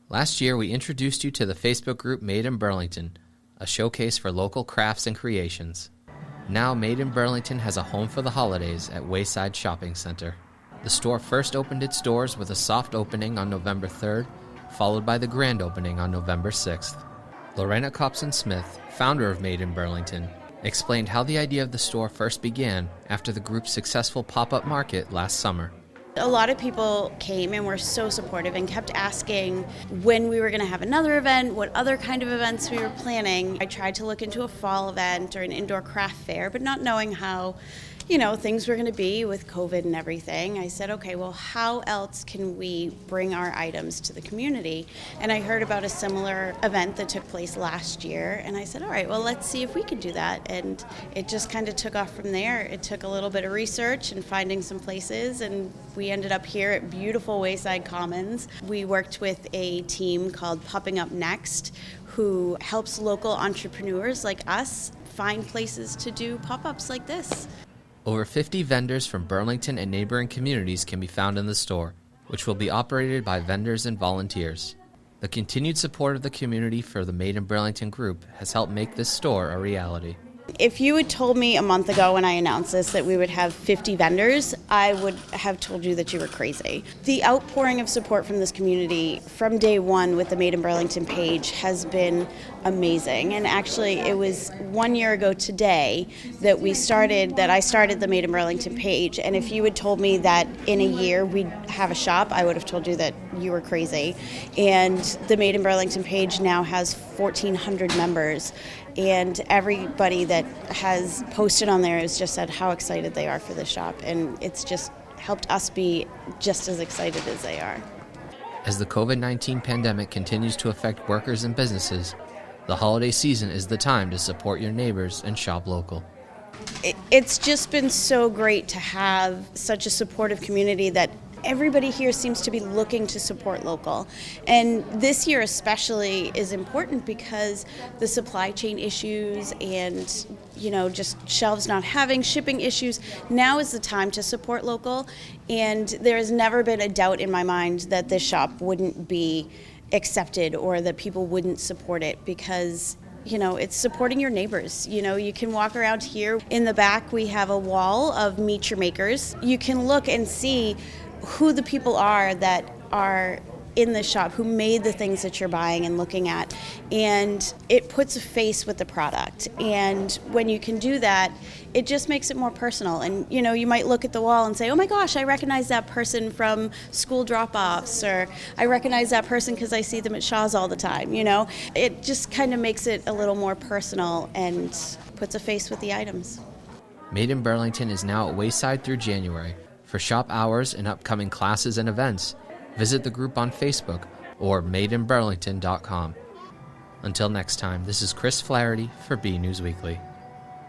Last year, we introduced you to the Facebook group Made in Burlington, a showcase for local crafts and creations. Now, Made in Burlington has a home for the holidays at Wayside Shopping Center. The store first opened its doors with a soft opening on November 3rd, followed by the grand opening on November 6th. Lorena Copson-Smith, founder of Made in Burlington, explained how the idea of the store first began after the group's successful pop-up market last summer. A lot of people came and were so supportive and kept asking when we were going to have another event, what other kind of events we were planning. I tried to look into a fall event or an indoor craft fair, but not knowing how, things were going to be with COVID and everything. I said, okay, well, how else can we bring our items to the community? And I heard about a similar event that took place last year, and I said, all right, well, let's see if we could do that. And it just kind of took off from there. It took a little bit of research and finding some places, and we ended up here at beautiful Wayside Commons. We worked with a team called Popping Up Next, who helps local entrepreneurs like us find places to do pop-ups like this. Over 50 vendors from Burlington and neighboring communities can be found in the store, which will be operated by vendors and volunteers. The continued support of the community for the Made in Burlington group has helped make this store a reality. If you had told me a month ago when I announced this that we would have 50 vendors, I would have told you that you were crazy. The outpouring of support from this community from day one with the Made in Burlington page has been amazing. And actually, it was 1 year ago today that I started the Made in Burlington page. And if you had told me that in a year we'd have a shop, I would have told you that you were crazy. And the Made in Burlington page now has 1,400 members. And everybody that has posted on there has just said how excited they are for the shop. And it's just helped us be just as excited as they are. As the COVID-19 pandemic continues to affect workers and businesses, the holiday season is the time to support your neighbors and shop local. It's just been so great to have such a supportive community that everybody here seems to be looking to support local. And this year especially is important because the supply chain issues and, just shelves not having shipping issues, now is the time to support local. And there has never been a doubt in my mind that this shop wouldn't be accepted or that people wouldn't support it because it's supporting your neighbors. You can walk around here. In the back, we have a wall of Meet Your Makers. You can look and see who the people are that are in the shop, who made the things that you're buying and looking at. And it puts a face with the product. And when you can do that, it just makes it more personal. And, you might look at the wall and say, oh my gosh, I recognize that person from school drop-offs, or I recognize that person because I see them at Shaw's all the time, It just kind of makes it a little more personal and puts a face with the items. Made in Burlington is now at Wayside through January. For shop hours and upcoming classes and events, visit the group on Facebook or madeinburlington.com. Until next time, this is Chris Flaherty for BNEWS Weekly.